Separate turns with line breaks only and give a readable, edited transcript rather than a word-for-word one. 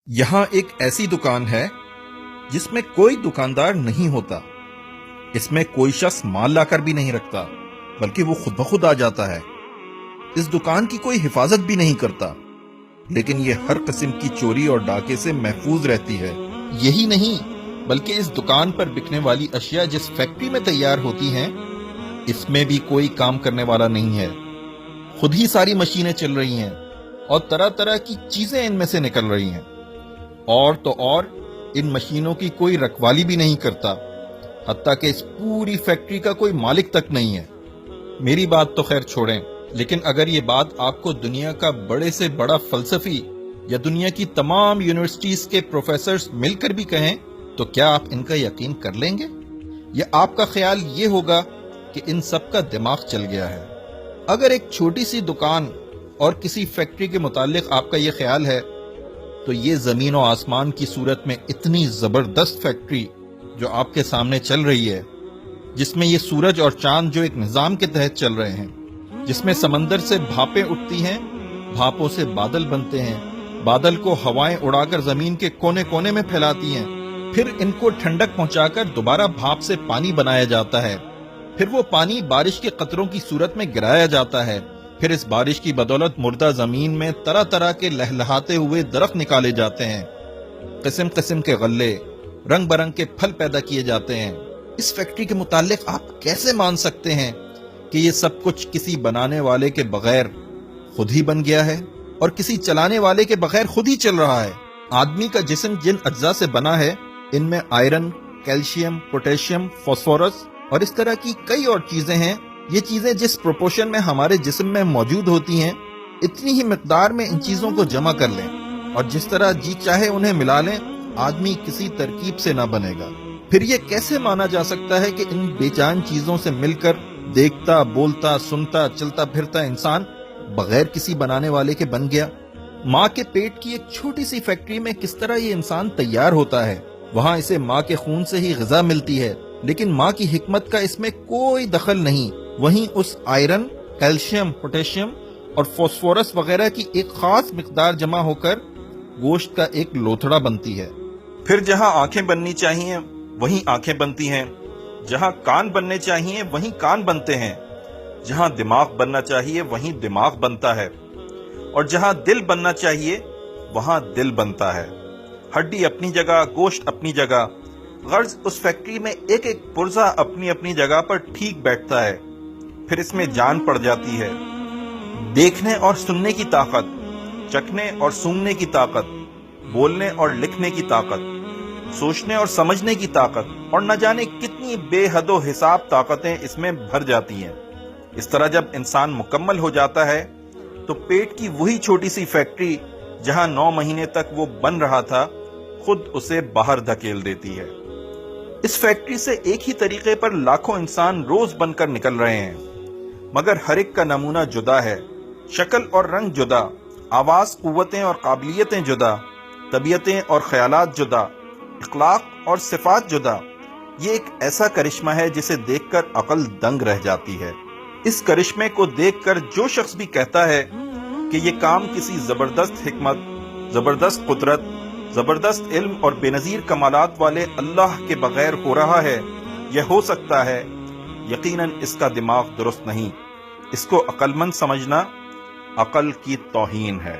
یہاں ایک ایسی دکان ہے جس میں کوئی دکاندار نہیں ہوتا. اس میں کوئی شخص مال لا کر بھی نہیں رکھتا بلکہ وہ خود بخود آ جاتا ہے. اس دکان کی کوئی حفاظت بھی نہیں کرتا لیکن یہ ہر قسم کی چوری اور ڈاکے سے محفوظ رہتی ہے. یہی نہیں بلکہ اس دکان پر بکنے والی اشیاء جس فیکٹری میں تیار ہوتی ہیں اس میں بھی کوئی کام کرنے والا نہیں ہے. خود ہی ساری مشینیں چل رہی ہیں اور طرح طرح کی چیزیں ان میں سے نکل رہی ہیں. اور تو اور ان مشینوں کی کوئی رکھوالی بھی نہیں کرتا، حتیٰ کہ اس پوری فیکٹری کا کوئی مالک تک نہیں ہے. میری بات تو خیر چھوڑیں، لیکن اگر یہ بات آپ کو دنیا کا بڑے سے بڑا فلسفی یا دنیا کی تمام یونیورسٹیز کے پروفیسرز مل کر بھی کہیں تو کیا آپ ان کا یقین کر لیں گے؟ یا آپ کا خیال یہ ہوگا کہ ان سب کا دماغ چل گیا ہے؟ اگر ایک چھوٹی سی دکان اور کسی فیکٹری کے متعلق آپ کا یہ خیال ہے تو یہ زمین و آسمان کی صورت میں اتنی زبردست فیکٹری جو آپ کے سامنے چل رہی ہے، جس میں یہ سورج اور چاند جو ایک نظام کے تحت چل رہے ہیں، جس میں سمندر سے بھاپیں اٹھتی ہیں، بھاپوں سے بادل بنتے ہیں، بادل کو ہوائیں اڑا کر زمین کے کونے کونے میں پھیلاتی ہیں، پھر ان کو ٹھنڈک پہنچا کر دوبارہ بھاپ سے پانی بنایا جاتا ہے، پھر وہ پانی بارش کے قطروں کی صورت میں گرایا جاتا ہے، پھر اس بارش کی بدولت مردہ زمین میں طرح طرح کے لہلہاتے ہوئے درخت نکالے جاتے ہیں، قسم قسم کے غلے، رنگ برنگ کے پھل پیدا کیے جاتے ہیں. اس فیکٹری کے متعلق آپ کیسے مان سکتے ہیں کہ یہ سب کچھ کسی بنانے والے کے بغیر خود ہی بن گیا ہے اور کسی چلانے والے کے بغیر خود ہی چل رہا ہے؟ آدمی کا جسم جن اجزاء سے بنا ہے ان میں آئرن، کیلشیم، پوٹیشیم، فاسفورس اور اس طرح کی کئی اور چیزیں ہیں. یہ چیزیں جس پروپورشن میں ہمارے جسم میں موجود ہوتی ہیں اتنی ہی مقدار میں ان چیزوں کو جمع کر لیں اور جس طرح جی چاہے انہیں ملا لیں، آدمی کسی ترکیب سے نہ بنے گا. پھر یہ کیسے مانا جا سکتا ہے کہ ان بے جان چیزوں سے مل کر دیکھتا، بولتا، سنتا، چلتا پھرتا انسان بغیر کسی بنانے والے کے بن گیا؟ ماں کے پیٹ کی ایک چھوٹی سی فیکٹری میں کس طرح یہ انسان تیار ہوتا ہے؟ وہاں اسے ماں کے خون سے ہی غذا ملتی ہے، لیکن ماں کی حکمت کا اس میں کوئی دخل نہیں. وہیں اس آئرن، کیلشیم، پوٹیشیم اور فاسفورس وغیرہ کی ایک خاص مقدار جمع ہو کر گوشت کا ایک لوتھڑا بنتی ہے. پھر جہاں آنکھیں بننی چاہیے وہیں آنکھیں بنتی ہیں، جہاں کان بننے چاہیے وہیں کان بنتے ہیں، جہاں دماغ بننا چاہیے وہیں دماغ بنتا ہے، اور جہاں دل بننا چاہیے وہاں دل بنتا ہے. ہڈی اپنی جگہ، گوشت اپنی جگہ، غرض اس فیکٹری میں ایک ایک پرزہ اپنی اپنی جگہ پر ٹھیک بیٹھتا ہے. پھر اس میں جان پڑ جاتی ہے، دیکھنے اور سننے کی طاقت، چکھنے اور سونگھنے کی طاقت، بولنے اور لکھنے کی طاقت، سوچنے اور سمجھنے کی طاقت، اور نہ جانے کتنی بے حد و حساب طاقتیں اس میں بھر جاتی ہیں. اس طرح جب انسان مکمل ہو جاتا ہے تو پیٹ کی وہی چھوٹی سی فیکٹری جہاں 9 مہینے تک وہ بن رہا تھا خود اسے باہر دھکیل دیتی ہے. اس فیکٹری سے ایک ہی طریقے پر لاکھوں انسان روز بن کر نکل رہے ہیں، مگر ہر ایک کا نمونہ جدا ہے، شکل اور رنگ جدا، آواز، قوتیں اور قابلیتیں جدا، طبیعتیں اور خیالات جدا، اخلاق اور صفات جدا. یہ ایک ایسا کرشمہ ہے جسے دیکھ کر عقل دنگ رہ جاتی ہے. اس کرشمے کو دیکھ کر جو شخص بھی کہتا ہے کہ یہ کام کسی زبردست حکمت، زبردست قدرت، زبردست علم اور بے نظیر کمالات والے اللہ کے بغیر ہو رہا ہے، یہ ہو سکتا ہے، یقیناً اس کا دماغ درست نہیں. اس کو عقل مند سمجھنا عقل کی توہین ہے.